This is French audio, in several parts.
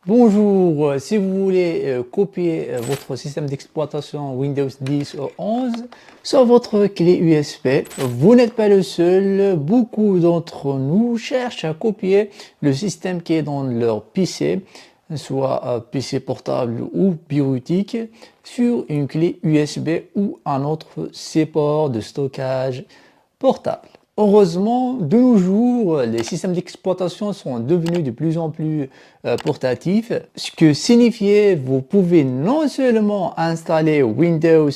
Bonjour, si vous voulez copier votre système d'exploitation Windows 10 ou 11 sur votre clé USB, vous n'êtes pas le seul. Beaucoup d'entre nous cherchent à copier le système qui est dans leur PC, soit PC portable ou bureautique, sur une clé USB ou un autre support de stockage portable. Heureusement, de nos jours, les systèmes d'exploitation sont devenus de plus en plus portatifs, ce que signifie vous pouvez non seulement installer Windows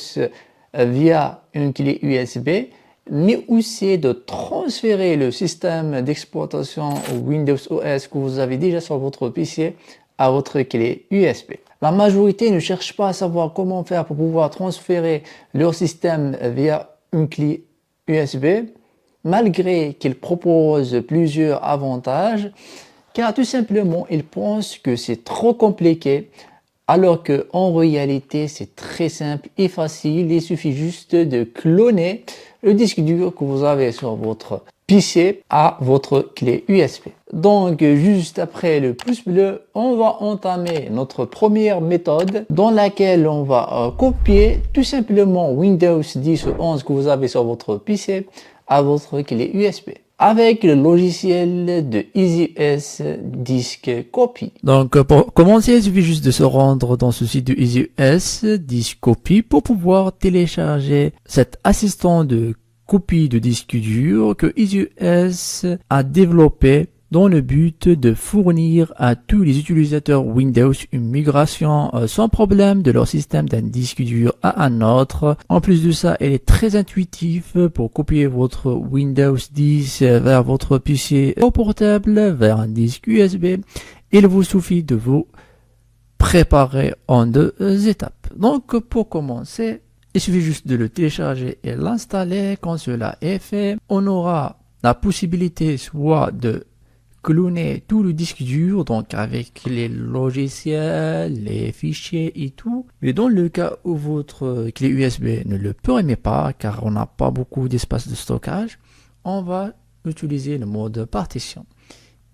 via une clé USB, mais aussi de transférer le système d'exploitation Windows OS que vous avez déjà sur votre PC à votre clé USB. La majorité ne cherche pas à savoir comment faire pour pouvoir transférer leur système via une clé USB, malgré qu'il propose plusieurs avantages, car tout simplement ils pensent que c'est trop compliqué, alors qu'en réalité c'est très simple et facile. Il suffit juste de cloner le disque dur que vous avez sur votre PC à votre clé USB. Donc juste après le pouce bleu, on va entamer notre première méthode dans laquelle on va copier tout simplement Windows 10 ou 11 que vous avez sur votre PC à votre clé USB avec le logiciel de EasyUS Disk Copy. Donc pour commencer, il suffit juste de se rendre dans ce site de EasyUS Disk Copy pour pouvoir télécharger cet assistant de copie de disque dur que EasyUS a développé dans le but de fournir à tous les utilisateurs Windows une migration sans problème de leur système d'un disque dur à un autre. En plus de ça, elle est très intuitive pour copier votre Windows 10 vers votre PC portable, vers un disque USB. Il vous suffit de vous préparer en 2 étapes. Donc pour commencer, il suffit juste de le télécharger et l'installer. Quand cela est fait, on aura la possibilité soit de cloner tout le disque dur, donc avec les logiciels, les fichiers et tout. Mais dans le cas où votre clé USB ne le permet pas, car on n'a pas beaucoup d'espace de stockage, on va utiliser le mode partition.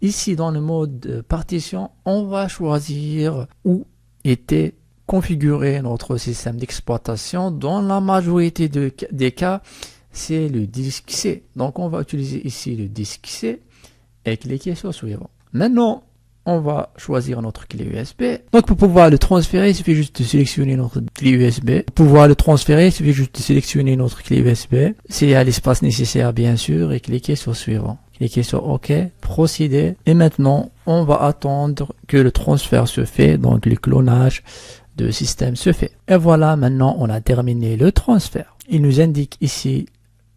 Ici, dans le mode partition, on va choisir où était configuré notre système d'exploitation. Dans la majorité des cas, c'est le disque C. Donc, on va utiliser ici le disque C et cliquer sur suivant. Maintenant, on va choisir notre clé USB. Donc, pour pouvoir le transférer, il suffit juste de sélectionner notre clé USB. Pour pouvoir le transférer, il suffit juste de sélectionner notre clé USB. C'est à l'espace nécessaire, bien sûr, et cliquer sur suivant. Cliquez sur OK, procéder. Et maintenant, on va attendre que le transfert se fait, donc le clonage de système se fait. Et voilà, maintenant, on a terminé le transfert. Il nous indique ici,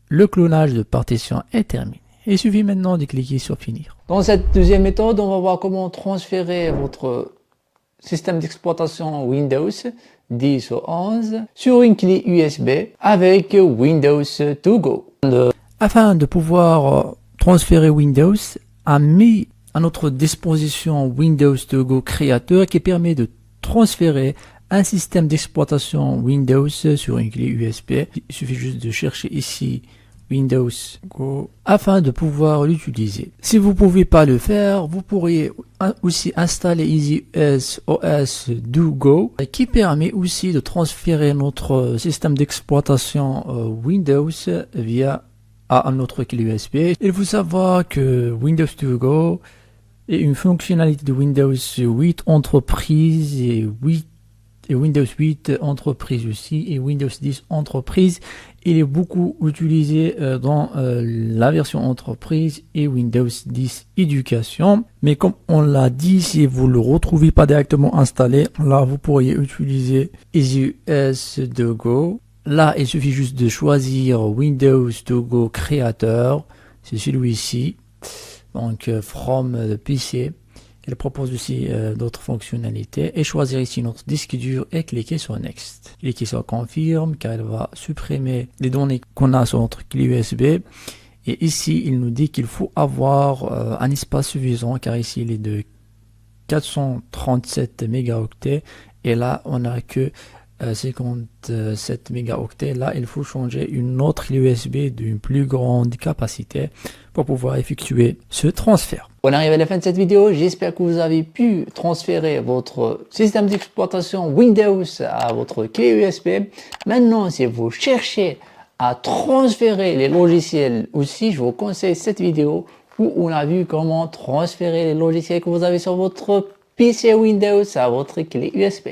le clonage de partition est terminé. Il suffit maintenant de cliquer sur finir. Dans cette deuxième méthode, on va voir comment transférer votre système d'exploitation Windows 10 ou 11 sur une clé USB avec Windows To Go. Afin de pouvoir transférer Windows, a mis à notre disposition Windows To Go créateur qui permet de transférer un système d'exploitation Windows sur une clé USB. Il suffit juste de chercher ici Windows Go afin de pouvoir l'utiliser. Si vous ne pouvez pas le faire, vous pourriez aussi installer EasyUS OS Do Go qui permet aussi de transférer notre système d'exploitation Windows via un autre clé USB. Il faut savoir que Windows To Go est une fonctionnalité de Windows 8 Entreprise et Windows 8 Entreprise aussi et Windows 10 Entreprise. Il est beaucoup utilisé dans la version Entreprise et Windows 10 Éducation. Mais comme on l'a dit, si vous ne le retrouvez pas directement installé, là vous pourriez utiliser EasyUS To Go. Là, il suffit juste de choisir Windows To Go Creator. C'est celui-ci. Donc, from the PC. Il propose aussi d'autres fonctionnalités et choisir ici notre disque dur et cliquer sur Next. Cliquez sur Confirme car il va supprimer les données qu'on a sur notre clé USB. Et ici, il nous dit qu'il faut avoir un espace suffisant car ici il est de 437 mégaoctets et là on n'a que 57 mégaoctets. Là, il faut changer une autre clé USB d'une plus grande capacité pour pouvoir effectuer ce transfert. On arrive à la fin de cette vidéo, j'espère que vous avez pu transférer votre système d'exploitation Windows à votre clé USB. Maintenant, si vous cherchez à transférer les logiciels aussi, je vous conseille cette vidéo où on a vu comment transférer les logiciels que vous avez sur votre PC Windows à votre clé USB.